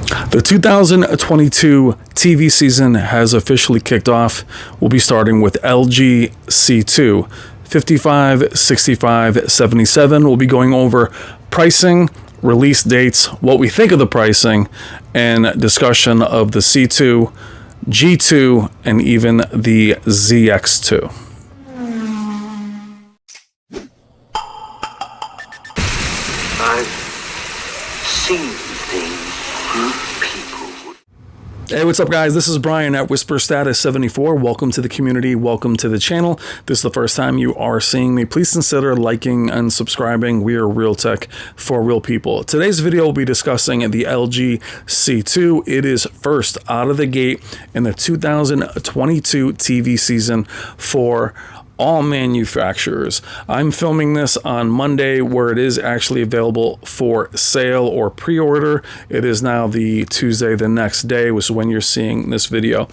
The 2022 TV season has officially kicked off. We'll be starting with LG C2, 55, 65, 77. We'll be going over pricing, release dates, what we think of the pricing, and discussion of the C2, G2, and even the ZX2. I've seen things people. Hey, what's up, guys? This is Brian at Whisper Status 74. Welcome to the community. Welcome to the channel. If this is the first time you are seeing me, please consider liking and subscribing. We are real tech for real people. Today's video will be discussing the LG C2. It is first out of the gate in the 2022 TV season for all manufacturers. I'm filming this on Monday, where it is actually available for sale or pre-order. It is now the Tuesday the next day, which is when you're seeing this video.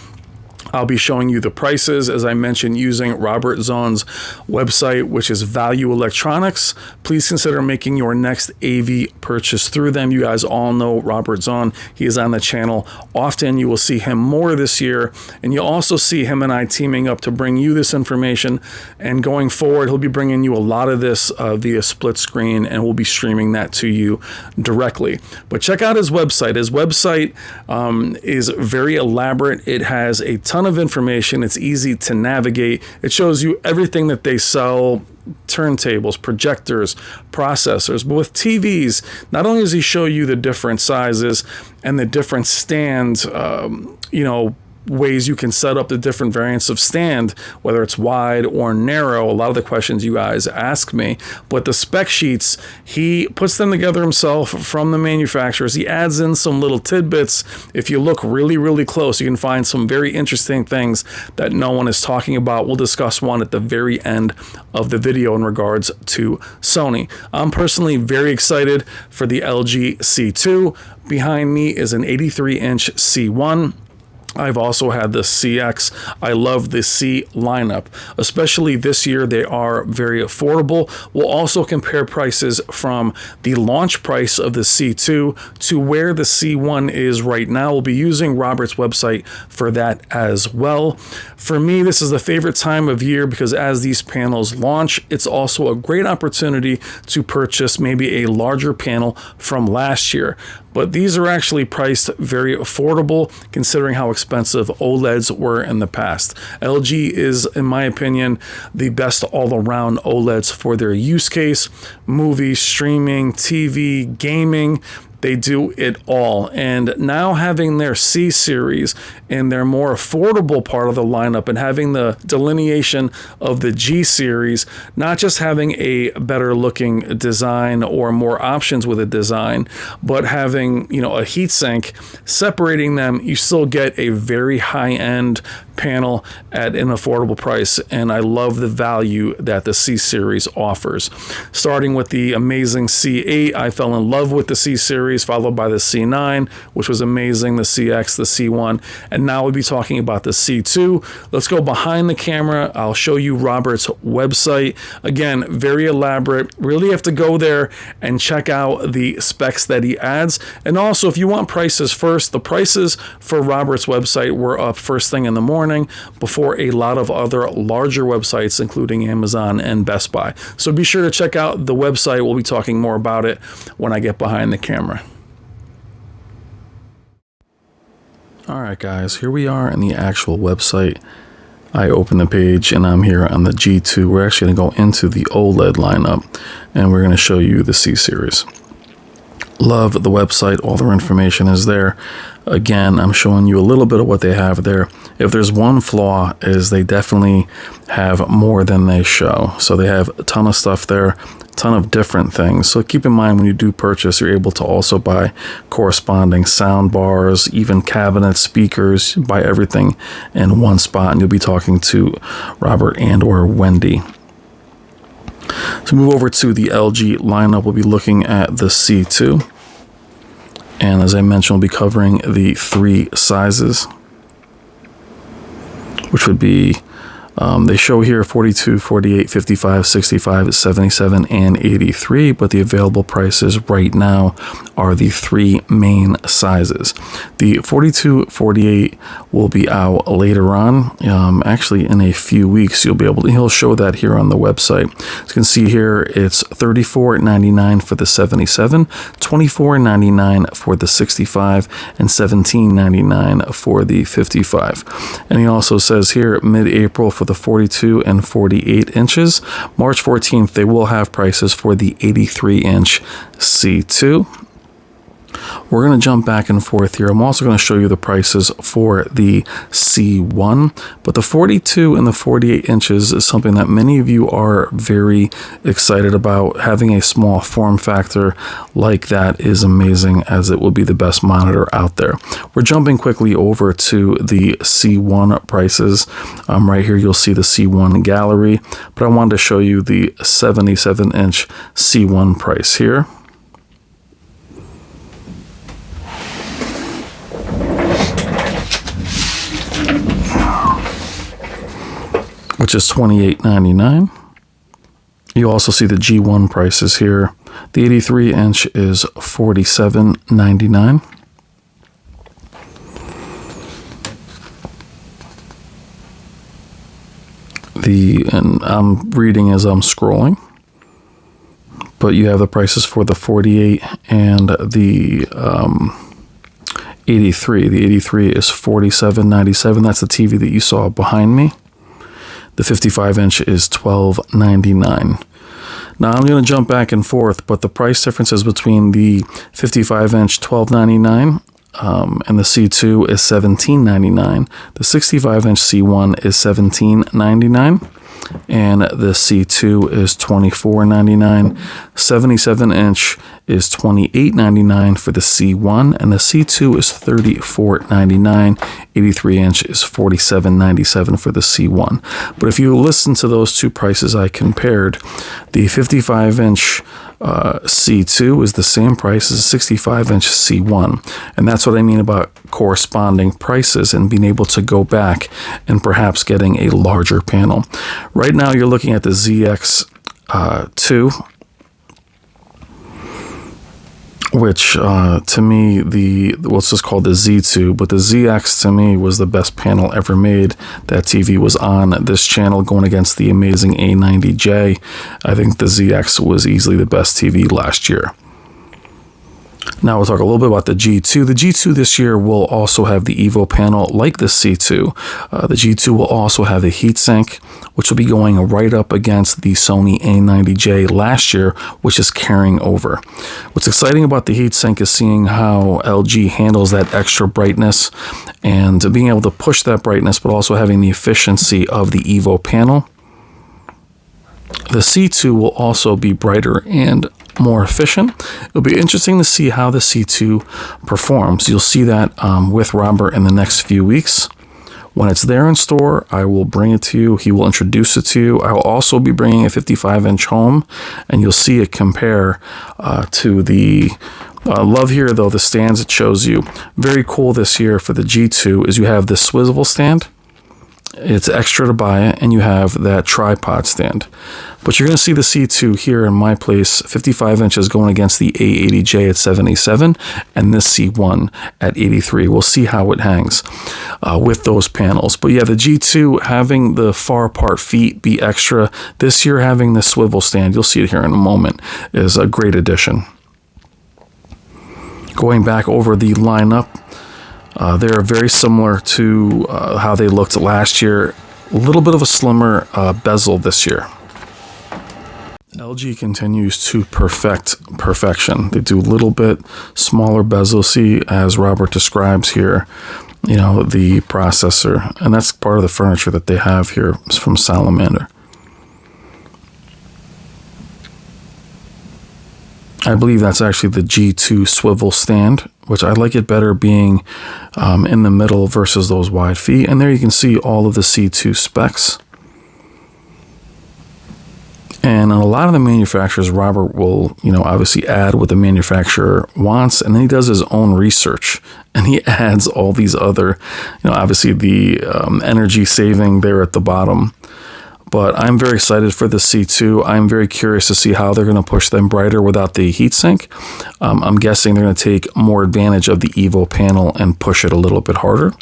I'll be showing you the prices, as I mentioned, using Robert Zahn's website, which is Value Electronics. Please consider making your next AV purchase through them. You guys all know Robert Zahn. He is on the channel often. You will see him more this year, and you'll also see him and I teaming up to bring you this information. And going forward, he'll be bringing you a lot of this via split screen, and we'll be streaming that to you directly. But check out his website. His website is very elaborate. It has a ton of information. It's easy to navigate. It shows you everything that they sell: turntables, projectors, processors. But with TVs, not only does he show you the different sizes and the different stand, ways you can set up the different variants of stand, whether it's wide or narrow. A lot of the questions you guys ask me, but the spec sheets, he puts them together himself from the manufacturers. He adds in some little tidbits. If you look really, really close, you can find some very interesting things that no one is talking about. We'll discuss one at the very end of the video in regards to Sony. I'm personally very excited for the LG C2. Behind me is an 83-inch C1. I've also had the CX. I love the C lineup, especially this year. They are very affordable. We'll also compare prices from the launch price of the C2 to where the C1 is right now. We'll be using Robert's website for that as well. For me, this is the favorite time of year because as these panels launch, it's also a great opportunity to purchase maybe a larger panel from last year. But these are actually priced very affordable considering how expensive OLEDs were in the past. LG is, in my opinion, the best all-around OLEDs for their use case: movies, streaming, TV, gaming. They do it all. And now having their C series in their more affordable part of the lineup and having the delineation of the G series, not just having a better looking design or more options with a design, but having, a heatsink separating them, you still get a very high-end panel at an affordable price, and I love the value that the C series offers. Starting with the amazing C8, I fell in love with the C series, followed by the C9, which was amazing, the CX, the C1, and now we'll be talking about the C2. Let's go behind the camera. I'll show you Robert's website. Again, very elaborate. Really have to go there and check out the specs that he adds. And also, if you want prices first, the prices for Robert's website were up first thing in the morning before a lot of other larger websites, including Amazon and Best Buy. So be sure to check out the website. We'll be talking more about it when I get behind the camera. All right, guys, here we are in the actual website. I open the page and I'm here on the G2. We're actually going to go into the OLED lineup and we're going to show you the C series. Love the website. All their information is there. Again, I'm showing you a little bit of what they have there. If there's one flaw, is they definitely have more than they show. So they have a ton of stuff there, a ton of different things. So keep in mind when you do purchase, you're able to also buy corresponding sound bars, even cabinets, speakers, buy everything in one spot, and you'll be talking to Robert and or Wendy. So move over to the LG lineup. We'll be looking at the C2. And as I mentioned, we'll be covering the three sizes, which would be They show here 42, 48, 55, 65, 77, and 83, but the available prices right now are the three main sizes. The 42, 48 will be out later on. Actually, in a few weeks, he'll show that here on the website. As you can see here, it's $34.99 for the 77, $24.99 for the 65, and $17.99 for the 55. And he also says here, mid-April for the 42 and 48 inches. March 14th, they will have prices for the 83-inch C2. We're going to jump back and forth here. I'm also going to show you the prices for the C1, but the 42 and the 48 inches is something that many of you are very excited about. Having a small form factor like that is amazing, as it will be the best monitor out there. We're jumping quickly over to the C1 prices. Right here, you'll see the C1 gallery, but I wanted to show you the 77-inch C1 price here. Which is $28.99. You also see the G1 prices here. The 83-inch is $47.99. And I'm reading as I'm scrolling, but you have the prices for the 48 and the 83. The 83 is $47.97. That's the TV that you saw behind me. The 55-inch is $12.99. Now I'm going to jump back and forth, but the price differences between the 55-inch $12.99 and the C2 is $17.99. The 65-inch C1 is $17.99. And the C2 is $24.99. 77-inch is $28.99 for the C1, and the C2 is $34.99. 83-inch is $47.97 for the C1. But if you listen to those two prices I compared, the 55-inch C2 is the same price as a 65-inch C1, and that's what I mean about corresponding prices and being able to go back and perhaps getting a larger panel. Right now you're looking at the ZX2, which to me, let's just call the Z2, but the ZX to me was the best panel ever made. That TV was on this channel going against the amazing A90J. I think the ZX was easily the best TV last year. Now we'll talk a little bit about the G2. The G2 this year will also have the Evo panel like the C2. The G2 will also have a heatsink, which will be going right up against the Sony A90J last year, which is carrying over. What's exciting about the heatsink is seeing how LG handles that extra brightness and being able to push that brightness, but also having the efficiency of the Evo panel. The C2 will also be brighter and more efficient. It'll be interesting to see how the C2 performs. You'll see that with Robert in the next few weeks. When it's there in store, I will bring it to you. He will introduce it to you. I will also be bringing a 55-inch home, and you'll see it compare to the love here, though, the stands it shows you. Very cool this year for the G2 is you have this swivel stand. It's extra to buy it, and you have that tripod stand. But you're going to see the C2 here in my place, 55 inches going against the A80J at 77, and this C1 at 83. We'll see how it hangs with those panels. But yeah, the G2 having the far apart feet be extra, this year having the swivel stand, you'll see it here in a moment, is a great addition. Going back over the lineup, they're very similar to how they looked last year. A little bit of a slimmer bezel this year. LG continues to perfect perfection. They do a little bit smaller bezel. See, as Robert describes here, you know, the processor. And that's part of the furniture that they have here from Salamander. I believe that's actually the G2 swivel stand, which I like it better being in the middle versus those wide feet. And there you can see all of the C2 specs. And a lot of the manufacturers, Robert will, obviously add what the manufacturer wants, and then he does his own research, and he adds all these other, obviously the energy saving there at the bottom. But I'm very excited for the C2. I'm very curious to see how they're going to push them brighter without the heatsink. I'm guessing they're going to take more advantage of the Evo panel and push it a little bit harder.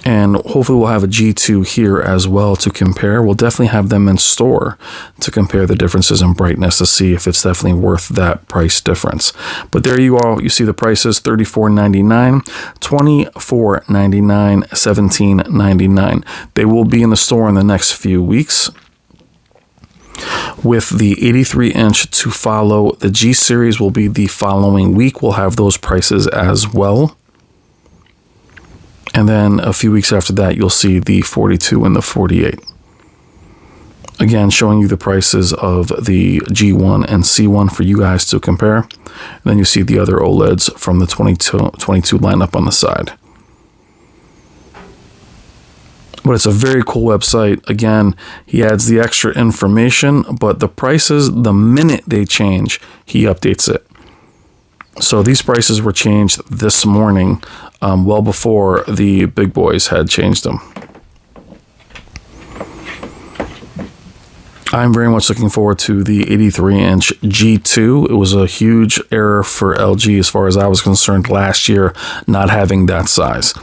And hopefully we'll have a G2 here as well to compare. We'll definitely have them in store to compare the differences in brightness to see if it's definitely worth that price difference. But there you are. You see the prices: $34.99, $24.99, $17.99. They will be in the store in the next few weeks, with the 83-inch to follow. The G series will be the following week. We'll have those prices as well. And then a few weeks after that, you'll see the 42 and the 48. Again, showing you the prices of the G1 and C1 for you guys to compare. And then you see the other OLEDs from the 22 lineup on the side. But it's a very cool website. Again, he adds the extra information, but the prices, the minute they change, he updates it. So these prices were changed this morning, well before the big boys had changed them. I'm very much looking forward to the 83-inch G2. It was a huge error for LG as far as I was concerned last year, not having that size.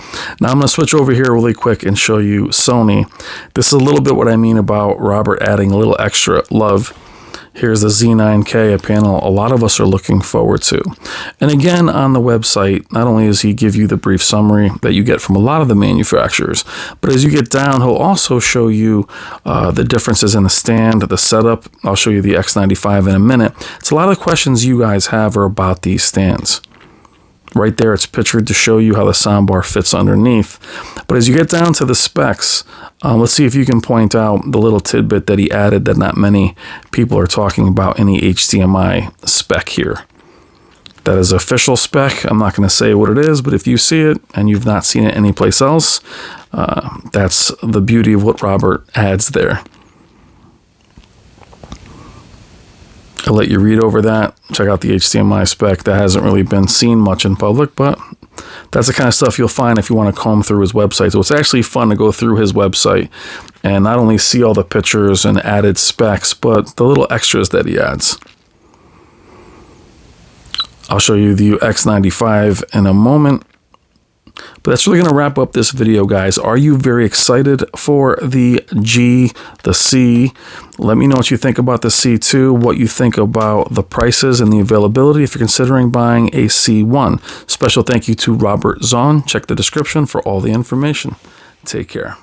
Now I'm going to switch over here really quick and show you Sony. This is a little bit what I mean about Robert adding a little extra love. Here's the Z9K, a panel a lot of us are looking forward to. And again, on the website, not only does he give you the brief summary that you get from a lot of the manufacturers, but as you get down, he'll also show you the differences in the stand, the setup. I'll show you the X95 in a minute. It's a lot of the questions you guys have are about these stands. Right there, it's pictured to show you how the soundbar fits underneath. But as you get down to the specs, let's see if you can point out the little tidbit that he added that not many people are talking about in the HDMI spec here. That is official spec. I'm not going to say what it is, but if you see it and you've not seen it anyplace else, that's the beauty of what Robert adds there. I'll let you read over that. Check out the HDMI spec. That hasn't really been seen much in public, but that's the kind of stuff you'll find if you want to comb through his website. So it's actually fun to go through his website and not only see all the pictures and added specs, but the little extras that he adds. I'll show you the X95 in a moment. But that's really going to wrap up this video, guys. Are you very excited for the G, the C? Let me know what you think about the C2, what you think about the prices and the availability if you're considering buying a C1. Special thank you to Robert Zahn. Check the description for all the information. Take care.